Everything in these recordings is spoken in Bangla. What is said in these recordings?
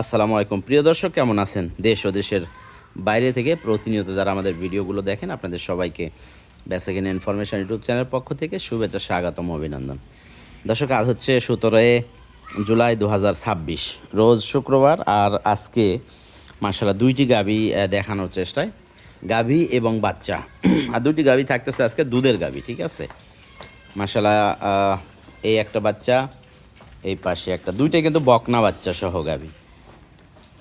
আসসালামু আলাইকুম প্রিয় দর্শক, কেমন আছেন? দেশ ও দেশের বাইরে থেকে প্রতিনিয়ত যারা আমাদের ভিডিওগুলো দেখেন, আপনাদের সবাইকে বেসিক ইনফরমেশন ইউটিউব চ্যানেলের পক্ষ থেকে শুভেচ্ছা, স্বাগতম, অভিনন্দন। দর্শক, আজ হচ্ছে 17 জুলাই 2026, রোজ শুক্রবার। আর আজকে মাশাআল্লাহ দুইটি গাভী দেখানোর চেষ্টায়, গাভী এবং বাচ্চা। আর দুইটি গাভী থাকতেছে আজকে দুধের গাভী, ঠিক আছে। মাশাআল্লাহ এই একটা বাচ্চা, এই পাশে একটা, দুইটাই কিন্তু বকনা বাচ্চা সহ গাভী,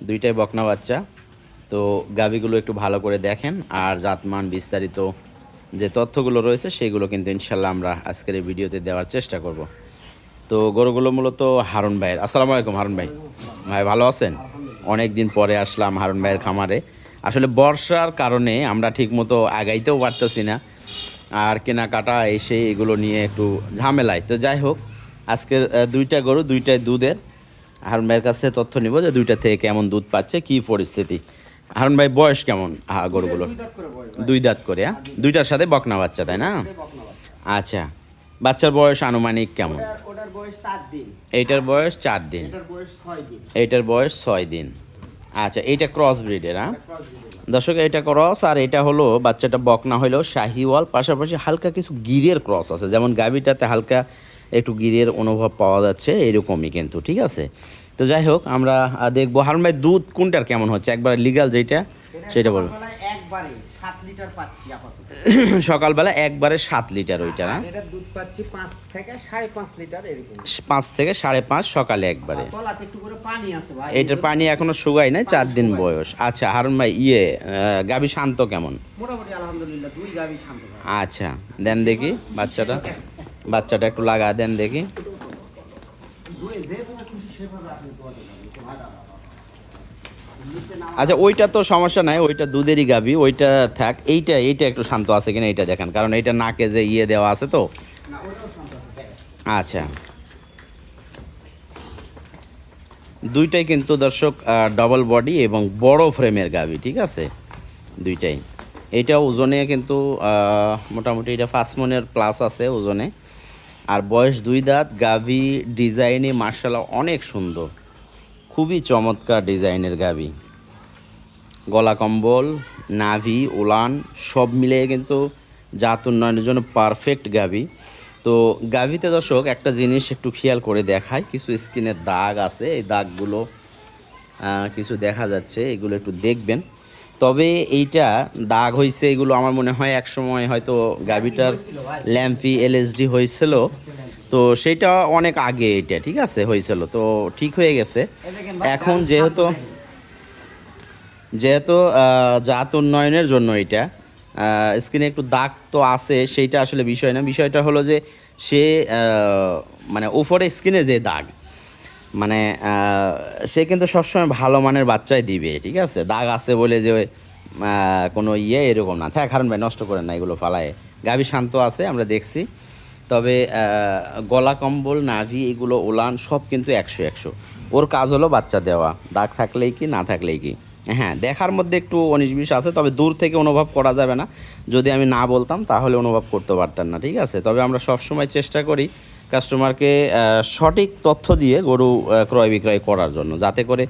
দুইটাই বকনা বাচ্চা। তো গাভীগুলো একটু ভালো করে দেখেন, আর জাতমান বিস্তারিত যে তথ্যগুলো রয়েছে সেগুলো কিন্তু ইনশাল্লাহ আমরা আজকের এই ভিডিওতে দেওয়ার চেষ্টা করব। তো গরুগুলো মূলত হারুন ভাইয়ের। আসসালামু আলাইকুম হারুন ভাই। ভাই ভালো আছেন? অনেক দিন পরে আসলাম হারুন ভাইয়ের খামারে। আসলে বর্ষার কারণে আমরা ঠিকমতো আগাইতেও পারতেছি না, আর কেনাকাটা এসে এগুলো নিয়ে একটু ঝামেলায়। তো যাই হোক, আজকের দুইটা গরু, দুইটাই দুধের। হারুন ভাইয়ের কাছ থেকে তথ্য নিব যে দুইটা থেকে কেমন দুধ পাচ্ছে, কী পরিস্থিতি। হারুন ভাই, বয়স কেমন গরুগুলোর? দুই দাঁত করে, হ্যাঁ? দুইটার সাথে বকনা বাচ্চা, তাই না? আচ্ছা, বাচ্চার বয়স আনুমানিক কেমন? এইটার বয়স 4 দিন, এইটার বয়স 6 দিন। আচ্ছা, এইটা ক্রস ব্রিডের, হ্যাঁ দর্শক, এটা ক্রস। আর এটা হলো বাচ্চাটা বকনা হইলেও শাহিওয়াল, পাশাপাশি হালকা কিছু গিরের ক্রস আছে, যেমন গাভীটাতে হালকা একটু গিরের অনুভব পাওয়া যাচ্ছে, এরকমই কিন্তু, ঠিক আছে। তো যাই হোক, আমরা দেখবো হারুন ভাই দুধ কোনটার কেমন হচ্ছে, একবার লিগাল যেটা সেটা বলবো। সকালবেলা একবারে 7 লিটার, ওইটা না? দুধ পাচ্ছি 5 থেকে 5.5 লিটার এরকম। 5 থেকে 5.5 সকালে একবারে। তলাতে একটু করে পানি আছে ভাই, এটার পানি এখনো শুকায় নাই, 4 দিন বয়স। আচ্ছা হারুন ভাই, গাভী শান্ত কেমন? মোটামুটি আলহামদুলিল্লাহ, দুই গাভী শান্ত। আচ্ছা, দেন দেখি বাচ্চাটা একটু লাগা দেন দেখি। আচ্ছা, ওইটা তো সমস্যা নাই, ওইটা দুধেরই গাভী, ওইটা থাক। এইটা একটু শান্ত আছে কিনা এইটা দেখান, কারণ এইটা নাকে যে দেওয়া আছে তো। আচ্ছা, দুইটাই কিন্তু দর্শক ডবল বডি এবং বড় ফ্রেমের গাভী, ঠিক আছে দুইটাই। এইটা ওজনে কিন্তু মোটামুটি এটা 5 মনের প্লাস আছে ওজনে। আর বয়স 2 দাঁত, গাভী ডিজাইনে মার্শাল্লাহ অনেক সুন্দর, খুবই চমৎকার ডিজাইনের গাভী। গলা কম্বল, নাভি, উলান সব মিলিয়ে কিন্তু জাত উন্নয়নের জন্য পারফেক্ট গাভী। তো গাভীতে দর্শক একটা জিনিস একটু খেয়াল করে দেখায়, কিছু স্কিনের দাগ আছে, এই দাগগুলো কিছু দেখা যাচ্ছে, এগুলো একটু দেখবেন। তবে এইটা দাগ হয়েছে, এগুলো আমার মনে হয় এক সময় হয়তো গাভীটার ল্যাম্পি এলএসডি হয়েছিল, তো সেটা অনেক আগে এটা, ঠিক আছে, হয়েছিল, তো ঠিক হয়ে গেছে। এখন যেহেতু জাত উন্নয়নের জন্য এটা স্কিনে একটু দাগ তো আছে, সেইটা আসলে বিষয় না। বিষয়টা হলো যে সে মানে উপরে স্কিনে যে দাগ, মানে সে কিন্তু সবসময় ভালো মানের বাচ্চাই দিবে, ঠিক আছে। দাগ আছে বলে যে কোনো এরকম না। থাক হারুন ভাই, নষ্ট করেন না এগুলো ফালায়। গাভী শান্ত আছে, আমরা দেখছি। তবে গলা কম্বল, নাভি, এগুলো ওলান সব কিন্তু 100-100। ওর কাজ হলো বাচ্চা দেওয়া, দাগ থাকলেই কি না থাকলেই কি। হ্যাঁ, দেখার মধ্যে একটু 19-20 আছে, তবে দূর থেকে অনুভব করা যাবে না। যদি আমি না বলতাম তাহলে অনুভব করতে পারতেন না, ঠিক আছে। তবে আমরা সবসময় চেষ্টা করি কাস্টমারকে সঠিক তথ্য দিয়ে গরু ক্রয় বিক্রয় করার জন্য, যাতে করে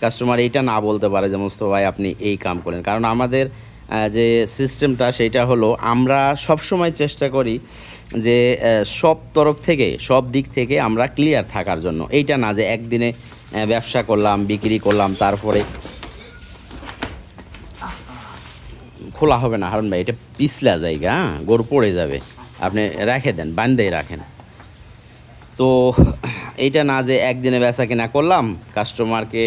কাস্টমার এইটা না বলতে পারে যে মোস্তফা ভাই আপনি এই কাম করেন। কারণ আমাদের যে সিস্টেমটা সেইটা হলো, আমরা সবসময় চেষ্টা করি যে সব তরফ থেকে, সব দিক থেকে আমরা ক্লিয়ার থাকার জন্য। এইটা না যে একদিনে ব্যবসা করলাম, বিক্রি করলাম, তারপরে খোলা হবে না হারুন ভাই, এটা পিছলা জায়গা, হ্যাঁ, গরু পড়ে যাবে। আপনি রেখে দেন, বান্ধেই রাখেন। তো এইটা না যে একদিনে বেচা কিনা করলাম, কাস্টমারকে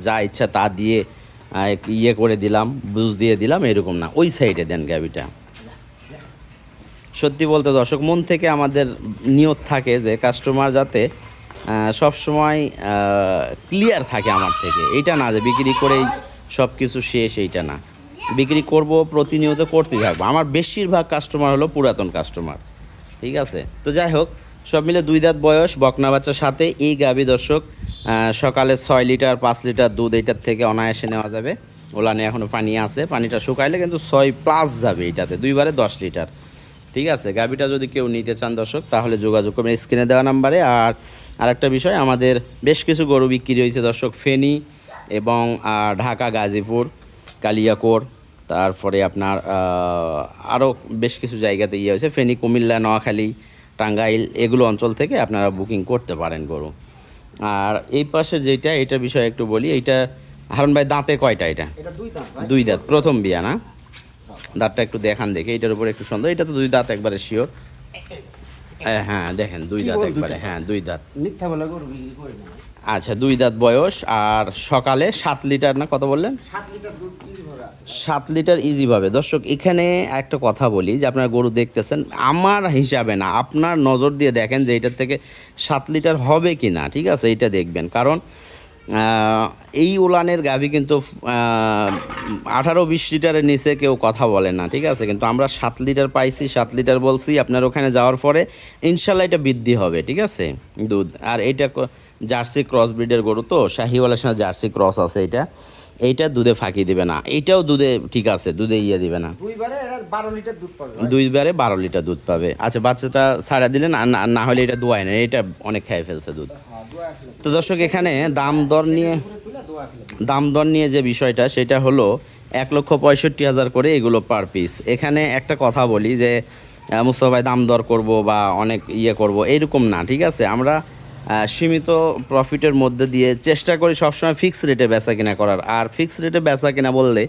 যা ইচ্ছা তা দিয়ে করে দিলাম, বুঝ দিয়ে দিলাম, এরকম না। ওই সাইডে দেন গাভিটা। সত্যি বলতে দর্শক, মন থেকে আমাদের নিয়ত থাকে যে কাস্টমার যাতে সবসময় ক্লিয়ার থাকে আমার থেকে। এইটা না যে বিক্রি করেই সব কিছু শেষ, এইটা না। বিক্রি করব, প্রতিনিয়ত করতে থাকবো। আমার বেশিরভাগ কাস্টমার হলো পুরাতন কাস্টমার, ঠিক আছে। তো যাই হোক, সব মিলে 2 দাঁত বয়স, বকনা বাচ্চার সাথে এই গাভী দর্শক সকালে 6 লিটার 5 লিটার দুধ এইটার থেকে অনায়াসে নেওয়া যাবে। ওলানে এখনও পানি আছে, পানিটা শুকাইলে কিন্তু 6+ যাবে এইটাতে, 2বারে 10 লিটার, ঠিক আছে। গাভীটা যদি কেউ নিতে চান দর্শক, তাহলে যোগাযোগ করবেন স্ক্রিনে দেওয়া নাম্বারে। আর আর একটা বিষয়, আমাদের বেশ কিছু গরু বিক্রি হয়েছে দর্শক, ফেনী এবং ঢাকা, গাজীপুর, কালিয়াকৈর, তারপরে আপনার আরও বেশ কিছু জায়গাতে ইয়ে হয়েছে, ফেনী, কুমিল্লা, নোয়াখালী, টাঙ্গাইল, এগুলো অঞ্চল থেকে আপনারা বুকিং করতে পারেন গরু। আর এই পাশে যেটা, এটার বিষয়ে একটু বলি। এইটা হারুন ভাই দাঁতে কয়টা? এটা এটা দুই দাঁত ভাই। দুই দাঁত, প্রথম বিয়া না? দাঁতটা একটু দেখান দেখে, এটার উপর একটু সুন্দর। এটা তো দুই দাঁত একবারে শিওর। হ্যাঁ দেখেন, দুই কি দাঁত বল একবারে, দুইটা? হ্যাঁ দুই দাঁত। মিথ্যা বলে গরু বিক্রি করি না। আচ্ছা, 2 দাঁত বয়স। আর সকালে 7 লিটার না কত বললেন? 7 লিটার দুধ কিভাবে আছে? 7 লিটার ইজিভাবে। দর্শক এখানে একটা কথা বলি, যে আপনার গরু দেখতেছেন, আমার হিসাবে না, আপনার নজর দিয়ে দেখেন যে এটার থেকে 7 লিটার হবে কি না, ঠিক আছে? এইটা দেখবেন, কারণ এই উলানের গাভী কিন্তু 18-20 লিটারের নিচে কেউ কথা বলে না, ঠিক আছে? কিন্তু আমরা 7 লিটার পাইছি, 7 লিটার বলছি। আপনার ওখানে যাওয়ার পরে ইনশাল্লাহ এটা বৃদ্ধি হবে, ঠিক আছে দুধ। আর এইটা জার্সি ক্রস ব্রিডের গরু, তো শাহিওয়ালার সাথে জার্সি ক্রস আছে। এইটা দুধে ফাঁকি দিবে না, এইটাও দুধে ঠিক আছে, দুধে ইয়ে দিবে না। দুইবারে এরা 12 লিটার দুধ পাবে ভাই। 2 বারে 12 লিটার দুধ পাবে। আচ্ছা, বাচ্চাটা ছাড়া দিলেন, না হলে এটা দোয়ায় না, এটা অনেক খেয়ে ফেলছে দুধ। হ্যাঁ, দোয়া আসলে তো দর্শক এখানে দাম দর নিয়ে তুলে দোয়া আসলে। দাম দর নিয়ে যে বিষয়টা, সেটা হলো 1,65,000 করে এগুলো পার পিস। এখানে একটা কথা বলি যে মুস্তফা ভাই দাম দর করব বা অনেক ইয়ে করব, এইরকম না, ঠিক আছে? আমরা সীমিত প্রফিটের মধ্যে দিয়ে চেষ্টা করি সবসময় ফিক্স রেটে বেচা কিনা করার। আর ফিক্স রেটে বেচা কিনা বললে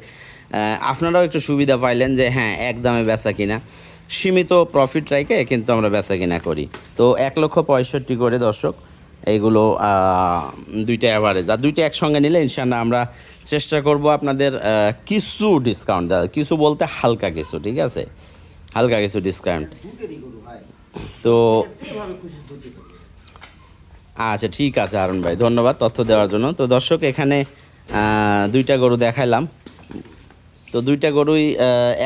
আপনারাও একটু সুবিধা পাইলেন যে হ্যাঁ, এক দামে বেচা কিনা, সীমিত প্রফিট রেখে কিন্তু আমরা বেচা কিনা করি। তো 1,65,000 করে দর্শক এইগুলো দুইটা অ্যাভারেজ। আর দুইটা একসঙ্গে নিলে ইনশাআল্লাহ আমরা চেষ্টা করব আপনাদের কিছু ডিসকাউন্ট দেওয়া, কিছু বলতে হালকা কিছু, ঠিক আছে? হালকা কিছু ডিসকাউন্ট। দুধেরই গরু ভাই। তো যেভাবে খুশি দুধ দিতে। আচ্ছা, ঠিক আছে হারুন ভাই, ধন্যবাদ তথ্য দেওয়ার জন্য। তো দর্শক এখানে দুইটা গরু দেখাইলাম। তো দুইটা গরুই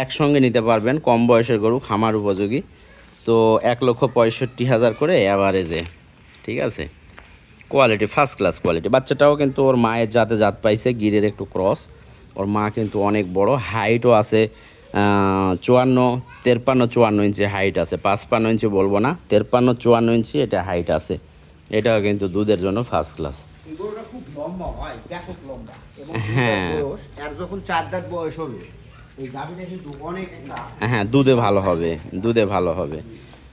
একসঙ্গে নিতে পারবেন, কম বয়সের গরু, খামার উপযোগী। তো 1,65,000 করে অ্যাভারেজে, ঠিক আছে? Quality first class quality. বাচ্চাটাও কিন্তু ওর মায়ের জাত পাইছে, গিরের একটু ক্রস। ওর মা কিন্তু অনেক বড়, হাইটও আছে 53-54 ইঞ্চি হাইট আছে। 55 ইঞ্চি বলবো না, 53-54 ইঞ্চি এটা হাইট আছে। এটাও কিন্তু দুধের জন্য ফার্স্ট ক্লাস। এই গরুটা খুব লম্বা হয়, ব্যাপক লম্বা। এবং হ্যাঁ। বয়স আর যখন 4 দাঁত বয়স হবে, এই গাভীটা কিন্তু অনেক হ্যাঁ, দুধে ভালো হবে, দুধে ভালো হবে।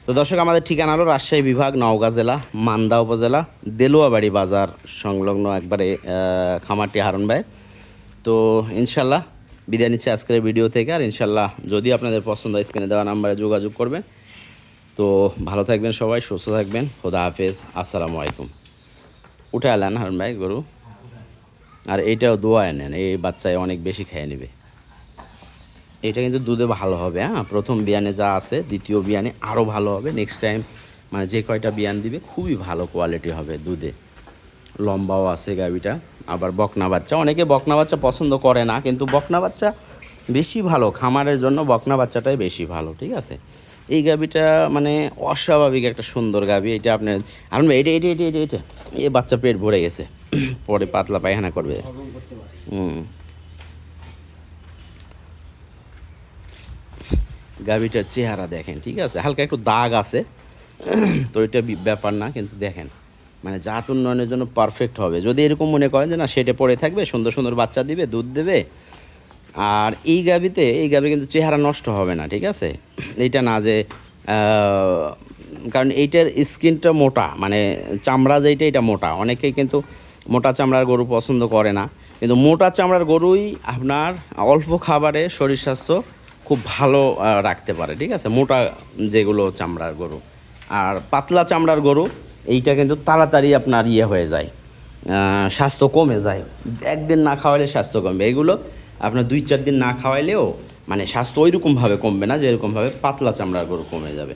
তো দর্শক আমাদের ঠিকানা হলো রাজশাহী বিভাগ, নওগাঁ জেলা, মান্দা উপজেলা, দেলুয়াবাড়ি বাজার সংলগ্ন একবারে খামারটি হারুন ভাই। তো ইনশাল্লাহ বিদায় নিচ্ছে আজকের ভিডিও থেকে। আর ইনশাল্লাহ যদি আপনাদের পছন্দ হয় স্ক্রিনে দেওয়া নাম্বারে যোগাযোগ করবেন। তো ভালো থাকবেন সবাই, সুস্থ থাকবেন, খোদা হাফেজ, আসসালামু আলাইকুম। উঠে আলেন হারুন ভাই গরু। আর এইটাও দোয়ায় নেন, এই বাচ্চায় অনেক বেশি খেয়ে নেবে। এটা কিন্তু দুধে ভালো হবে। হ্যাঁ, প্রথম বিয়ানে যা আছে দ্বিতীয় বিয়ানে আরও ভালো হবে। নেক্সট টাইম মানে যে কয়টা বিয়ান দিবে খুবই ভালো কোয়ালিটি হবে দুধে। লম্বাও আছে গাভীটা। আবার বকনা বাচ্চা, অনেকে বকনা বাচ্চা পছন্দ করে না, কিন্তু বকনা বাচ্চা বেশি ভালো খামারের জন্য, বকনা বাচ্চাটাই বেশি ভালো, ঠিক আছে? এই গাভীটা মানে অস্বাভাবিক একটা সুন্দর গাভী। এটা আপনার আর এটা এটা এটা এটা এটা এই বাচ্চা পেট ভরে গেছে, পরে পাতলা পায়খানা করবে। হজম করতে পারে। গাভীটার চেহারা দেখেন, ঠিক আছে? হালকা একটু দাগ আছে, তো এটা ব্যাপার না, কিন্তু দেখেন মানে জাত উন্নয়নের জন্য পারফেক্ট হবে। যদি এরকম মনে করেন যে না সেটে পড়ে থাকবে, সুন্দর সুন্দর বাচ্চা দিবে, দুধ দেবে, আর এই গাভী কিন্তু চেহারা নষ্ট হবে না, ঠিক আছে? এইটা না যে কারণ এইটার স্কিনটা মোটা, মানে চামড়া যেইটা এটা মোটা। অনেকেই কিন্তু মোটা চামড়ার গরু পছন্দ করে না, কিন্তু মোটা চামড়ার গরুই আপনার অল্প খাবারে শরীর স্বাস্থ্য খুব ভালো রাখতে পারে, ঠিক আছে? মোটা যেগুলো চামড়ার গরু। আর পাতলা চামড়ার গরু এইটা কিন্তু তাড়াতাড়ি আপনার ইয়ে হয়ে যায়, স্বাস্থ্য কমে যায়। একদিন না খাওয়ালে স্বাস্থ্য কমবে। এগুলো আপনার 2-4 দিন না খাওয়াইলেও মানে স্বাস্থ্য ওইরকমভাবে কমবে না, যেরকমভাবে পাতলা চামড়ার গরু কমে যাবে।